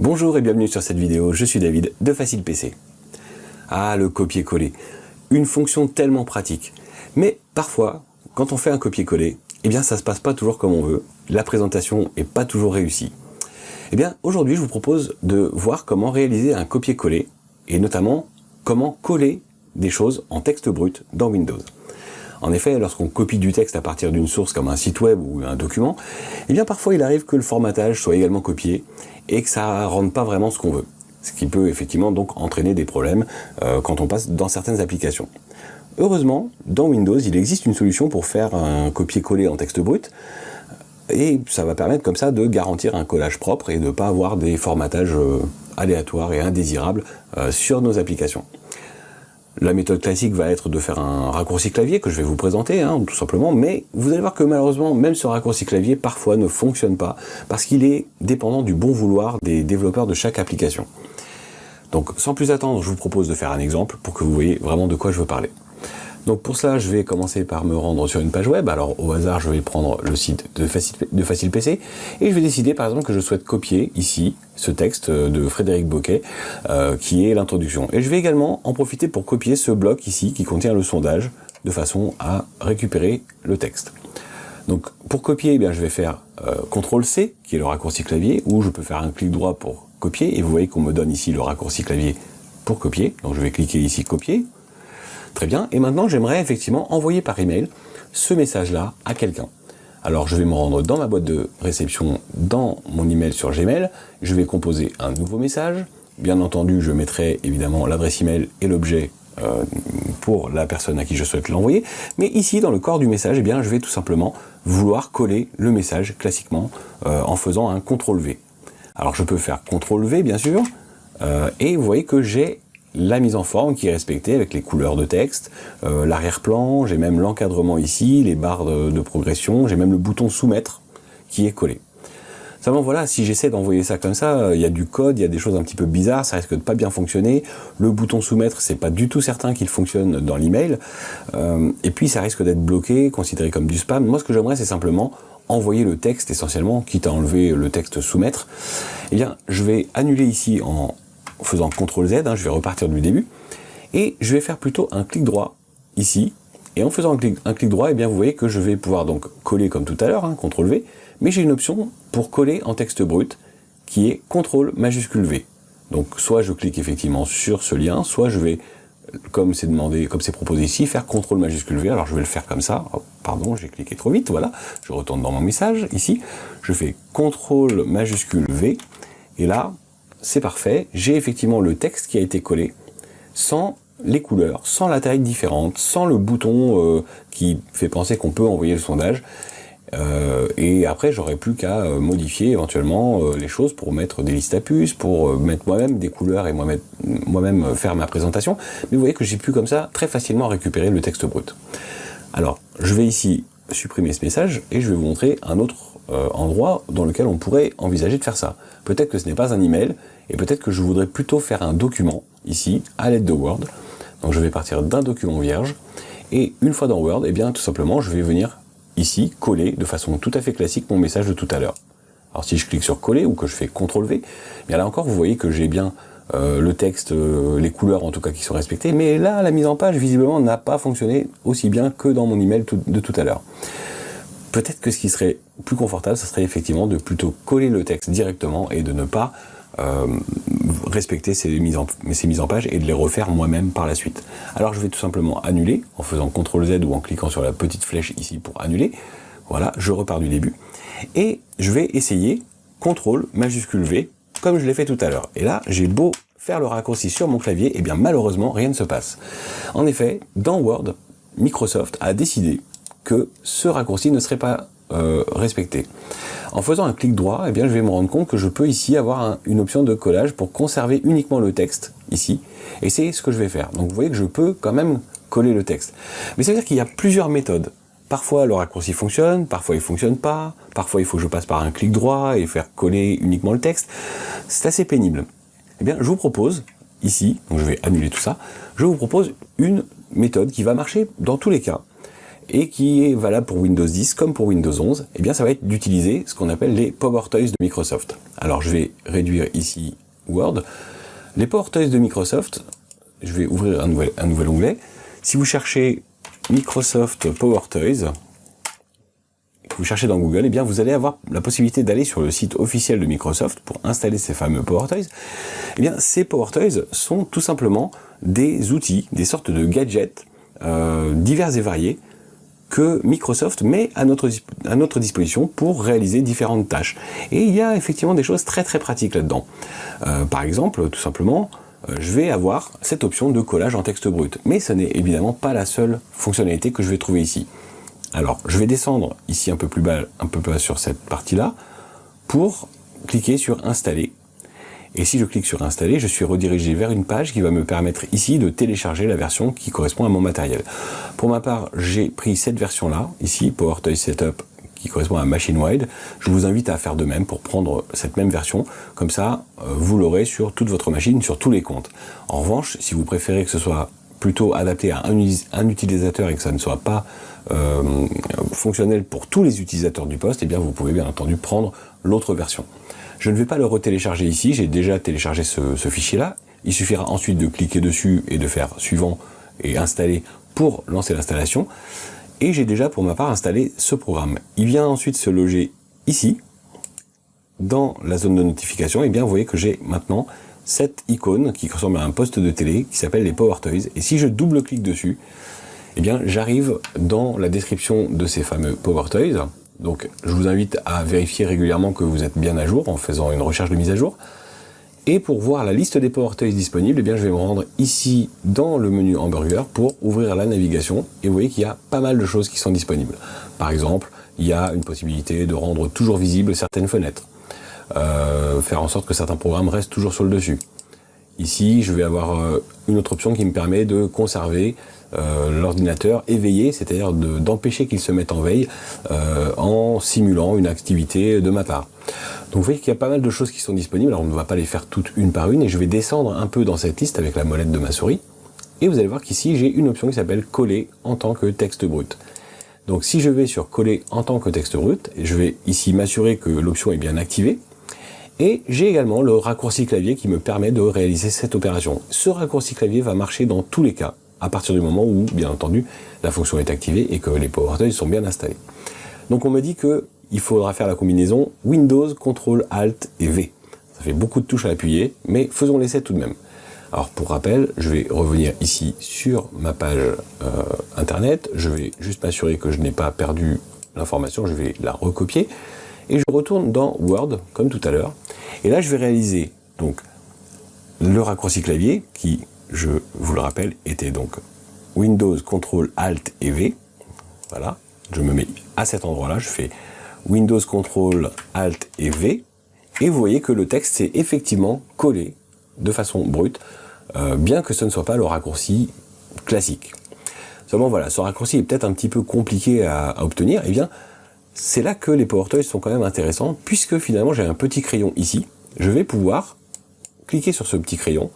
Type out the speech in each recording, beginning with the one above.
Bonjour et bienvenue sur cette vidéo, je suis David de Facile PC. Ah, le copier-coller, une fonction tellement pratique. Mais parfois, quand on fait un copier-coller, eh bien ça se passe pas toujours comme on veut, la présentation est pas toujours réussie. Eh bien aujourd'hui je vous propose de voir comment réaliser un copier-coller et notamment comment coller des choses en texte brut dans Windows. En effet, lorsqu'on copie du texte à partir d'une source comme un site web ou un document, eh bien parfois il arrive que le formatage soit également copié et que ça ne rende pas vraiment ce qu'on veut. Ce qui peut effectivement donc entraîner des problèmes quand on passe dans certaines applications. Heureusement, dans Windows, il existe une solution pour faire un copier-coller en texte brut et ça va permettre comme ça de garantir un collage propre et de ne pas avoir des formatages aléatoires et indésirables sur nos applications. La méthode classique va être de faire un raccourci clavier que je vais vous présenter, tout simplement, mais vous allez voir que malheureusement, même ce raccourci clavier parfois ne fonctionne pas parce qu'il est dépendant du bon vouloir des développeurs de chaque application. Donc sans plus attendre, je vous propose de faire un exemple pour que vous voyez vraiment de quoi je veux parler. Donc pour cela, je vais commencer par me rendre sur une page web. Alors au hasard, je vais prendre le site de Facile PC et je vais décider par exemple que je souhaite copier ici ce texte de Frédéric Boquet qui est l'introduction. Et je vais également en profiter pour copier ce bloc ici qui contient le sondage de façon à récupérer le texte. Donc pour copier, eh bien, je vais faire CTRL-C qui est le raccourci clavier, ou je peux faire un clic droit pour copier et vous voyez qu'on me donne ici le raccourci clavier pour copier. Donc je vais cliquer ici copier. Très bien, et maintenant j'aimerais effectivement envoyer par email ce message-là à quelqu'un. Alors je vais me rendre dans ma boîte de réception, dans mon email sur Gmail, je vais composer un nouveau message. Bien entendu, je mettrai évidemment l'adresse email et l'objet pour la personne à qui je souhaite l'envoyer. Mais ici, dans le corps du message, eh bien, je vais tout simplement vouloir coller le message classiquement en faisant un CTRL-V. Alors je peux faire CTRL-V bien sûr, et vous voyez que j'ai la mise en forme qui est respectée avec les couleurs de texte, l'arrière-plan, j'ai même l'encadrement ici, les barres de progression, j'ai même le bouton soumettre qui est collé. Seulement voilà, si j'essaie d'envoyer ça comme ça, il y a du code, il y a des choses un petit peu bizarres, ça risque de pas bien fonctionner. Le bouton soumettre, c'est pas du tout certain qu'il fonctionne dans l'email, et puis ça risque d'être bloqué, considéré comme du spam. Moi ce que j'aimerais c'est simplement envoyer le texte essentiellement, quitte à enlever le texte soumettre. Eh bien je vais annuler ici en faisant CTRL-Z, je vais repartir du début, et je vais faire plutôt un clic droit ici, et en faisant un clic droit, eh bien vous voyez que je vais pouvoir donc coller comme tout à l'heure, CTRL-V, mais j'ai une option pour coller en texte brut, qui est CTRL majuscule V. Donc soit je clique effectivement sur ce lien, soit je vais, comme c'est demandé, comme c'est proposé ici, faire CTRL majuscule V, alors je vais le faire comme ça, oh, pardon, j'ai cliqué trop vite, voilà, je retourne dans mon message, ici, je fais CTRL majuscule V, et là, c'est parfait, j'ai effectivement le texte qui a été collé, sans les couleurs, sans la taille différente, sans le bouton qui fait penser qu'on peut envoyer le sondage, et après j'aurais plus qu'à modifier éventuellement les choses pour mettre des listes à puces, pour mettre moi-même des couleurs et moi-même faire ma présentation, mais vous voyez que j'ai pu comme ça très facilement récupérer le texte brut. Alors, je vais ici supprimer ce message et je vais vous montrer un autre endroit dans lequel on pourrait envisager de faire ça. Peut-être que ce n'est pas un email, et peut-être que je voudrais plutôt faire un document, ici, à l'aide de Word. Donc je vais partir d'un document vierge, et une fois dans Word, eh bien tout simplement, je vais venir ici, coller de façon tout à fait classique mon message de tout à l'heure. Alors si je clique sur coller, ou que je fais CTRL-V, eh bien là encore, vous voyez que j'ai bien le texte, les couleurs en tout cas qui sont respectées, mais là, la mise en page, visiblement, n'a pas fonctionné aussi bien que dans mon email de tout à l'heure. Peut-être que ce qui serait plus confortable, ce serait effectivement de plutôt coller le texte directement et de ne pas respecter ces mises en page et de les refaire moi-même par la suite. Alors je vais tout simplement annuler en faisant CTRL-Z ou en cliquant sur la petite flèche ici pour annuler. Voilà, je repars du début. Et je vais essayer CTRL majuscule V comme je l'ai fait tout à l'heure. Et là, j'ai beau faire le raccourci sur mon clavier, et bien malheureusement, rien ne se passe. En effet, dans Word, Microsoft a décidé que ce raccourci ne serait pas respecté. En faisant un clic droit, eh bien, je vais me rendre compte que je peux ici avoir une option de collage pour conserver uniquement le texte, ici, et c'est ce que je vais faire. Donc vous voyez que je peux quand même coller le texte. Mais ça veut dire qu'il y a plusieurs méthodes. Parfois le raccourci fonctionne, parfois il ne fonctionne pas, parfois il faut que je passe par un clic droit et faire coller uniquement le texte. C'est assez pénible. Eh bien, je vous propose, ici, donc je vais annuler tout ça, je vous propose une méthode qui va marcher dans tous les cas, et qui est valable pour Windows 10 comme pour Windows 11, eh bien ça va être d'utiliser ce qu'on appelle les Power Toys de Microsoft. Alors je vais réduire ici Word. Les Power Toys de Microsoft, je vais ouvrir un nouvel onglet. Si vous cherchez Microsoft Power Toys, que vous cherchez dans Google, eh bien vous allez avoir la possibilité d'aller sur le site officiel de Microsoft pour installer ces fameux Power Toys. Eh bien ces Power Toys sont tout simplement des outils, des sortes de gadgets divers et variés que Microsoft met à notre disposition pour réaliser différentes tâches. Et il y a effectivement des choses très très pratiques là-dedans. Par exemple, tout simplement, je vais avoir cette option de collage en texte brut. Mais ce n'est évidemment pas la seule fonctionnalité que je vais trouver ici. Alors, je vais descendre ici un peu plus bas sur cette partie-là pour cliquer sur Installer. Et si je clique sur Installer, je suis redirigé vers une page qui va me permettre ici de télécharger la version qui correspond à mon matériel. Pour ma part, j'ai pris cette version-là, ici, Power Toys Setup, qui correspond à Machine Wide. Je vous invite à faire de même pour prendre cette même version. Comme ça, vous l'aurez sur toute votre machine, sur tous les comptes. En revanche, si vous préférez que ce soit plutôt adapté à un utilisateur et que ça ne soit pas fonctionnel pour tous les utilisateurs du poste, eh bien vous pouvez bien entendu prendre l'autre version. Je ne vais pas le retélécharger ici, j'ai déjà téléchargé ce fichier-là. Il suffira ensuite de cliquer dessus et de faire suivant et installer pour lancer l'installation. Et j'ai déjà pour ma part installé ce programme. Il vient ensuite se loger ici, dans la zone de notification. Et bien vous voyez que j'ai maintenant cette icône qui ressemble à un poste de télé qui s'appelle les Power Toys. Et si je double-clique dessus, eh bien j'arrive dans la description de ces fameux Power Toys. Donc je vous invite à vérifier régulièrement que vous êtes bien à jour en faisant une recherche de mise à jour. Et pour voir la liste des Power Toys disponibles, eh bien je vais me rendre ici dans le menu Hamburger pour ouvrir la navigation. Et vous voyez qu'il y a pas mal de choses qui sont disponibles. Par exemple, il y a une possibilité de rendre toujours visibles certaines fenêtres. Faire en sorte que certains programmes restent toujours sur le dessus. Ici, je vais avoir une autre option qui me permet de conserver l'ordinateur éveillé, c'est-à-dire d'empêcher qu'il se mette en veille en simulant une activité de ma part. Donc vous voyez qu'il y a pas mal de choses qui sont disponibles. Alors on ne va pas les faire toutes une par une et je vais descendre un peu dans cette liste avec la molette de ma souris. Et vous allez voir qu'ici j'ai une option qui s'appelle coller en tant que texte brut. Donc si je vais sur coller en tant que texte brut, je vais ici m'assurer que l'option est bien activée. Et j'ai également le raccourci clavier qui me permet de réaliser cette opération. Ce raccourci clavier va marcher dans tous les cas, à partir du moment où, bien entendu, la fonction est activée et que les Power Toys sont bien installés. Donc on me dit qu'il faudra faire la combinaison Windows, CTRL, ALT et V. Ça fait beaucoup de touches à appuyer, mais faisons l'essai tout de même. Alors pour rappel, je vais revenir ici sur ma page internet, je vais juste m'assurer que je n'ai pas perdu l'information, je vais la recopier, et je retourne dans Word, comme tout à l'heure, et là je vais réaliser donc le raccourci clavier, qui, je vous le rappelle, était donc Windows, CTRL, ALT et V, voilà, je me mets à cet endroit-là, je fais Windows, CTRL, ALT et V, et vous voyez que le texte s'est effectivement collé de façon brute, bien que ce ne soit pas le raccourci classique. Seulement voilà, ce raccourci est peut-être un petit peu compliqué à obtenir, et bien c'est là que les Power Toys sont quand même intéressants, puisque finalement j'ai un petit crayon ici, je vais pouvoir cliquer sur ce petit crayon,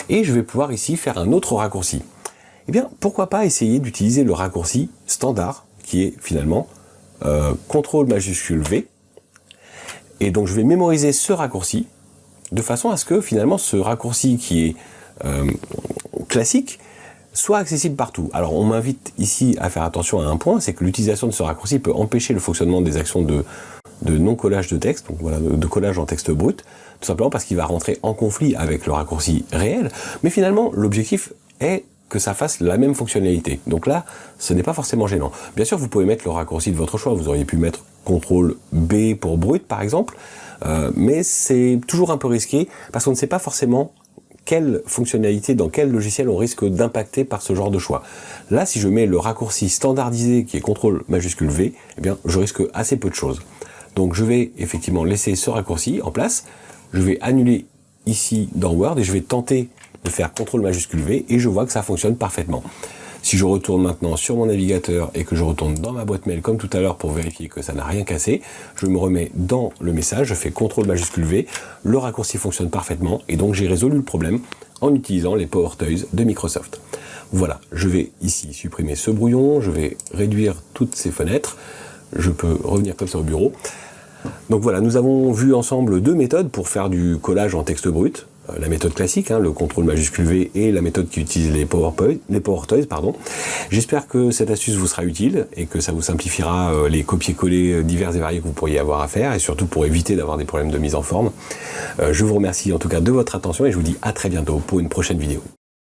et je vais pouvoir ici faire un autre raccourci. Eh bien, pourquoi pas essayer d'utiliser le raccourci standard, qui est finalement CTRL majuscule V, et donc je vais mémoriser ce raccourci, de façon à ce que finalement ce raccourci qui est classique, soit accessible partout. Alors on m'invite ici à faire attention à un point, c'est que l'utilisation de ce raccourci peut empêcher le fonctionnement des actions de non-collage de texte, donc voilà, de collage en texte brut, tout simplement parce qu'il va rentrer en conflit avec le raccourci réel, mais finalement l'objectif est que ça fasse la même fonctionnalité. Donc là, ce n'est pas forcément gênant. Bien sûr, vous pouvez mettre le raccourci de votre choix, vous auriez pu mettre CTRL B pour brut par exemple, mais c'est toujours un peu risqué, parce qu'on ne sait pas forcément quelle fonctionnalité, dans quel logiciel on risque d'impacter par ce genre de choix. Là, si je mets le raccourci standardisé qui est CTRL majuscule V, eh bien, je risque assez peu de choses. Donc je vais effectivement laisser ce raccourci en place, je vais annuler ici dans Word et je vais tenter de faire CTRL majuscule V et je vois que ça fonctionne parfaitement. Si je retourne maintenant sur mon navigateur et que je retourne dans ma boîte mail comme tout à l'heure pour vérifier que ça n'a rien cassé, je me remets dans le message, je fais CTRL majuscule V, le raccourci fonctionne parfaitement et donc j'ai résolu le problème en utilisant les Power Toys de Microsoft. Voilà, je vais ici supprimer ce brouillon, je vais réduire toutes ces fenêtres, je peux revenir comme ça au bureau. Donc voilà, nous avons vu ensemble 2 méthodes pour faire du collage en texte brut. La méthode classique, le contrôle majuscule V, et la méthode qui utilise les PowerToys, pardon. J'espère que cette astuce vous sera utile et que ça vous simplifiera les copier-coller divers et variés que vous pourriez avoir à faire, et surtout pour éviter d'avoir des problèmes de mise en forme. Je vous remercie en tout cas de votre attention et je vous dis à très bientôt pour une prochaine vidéo.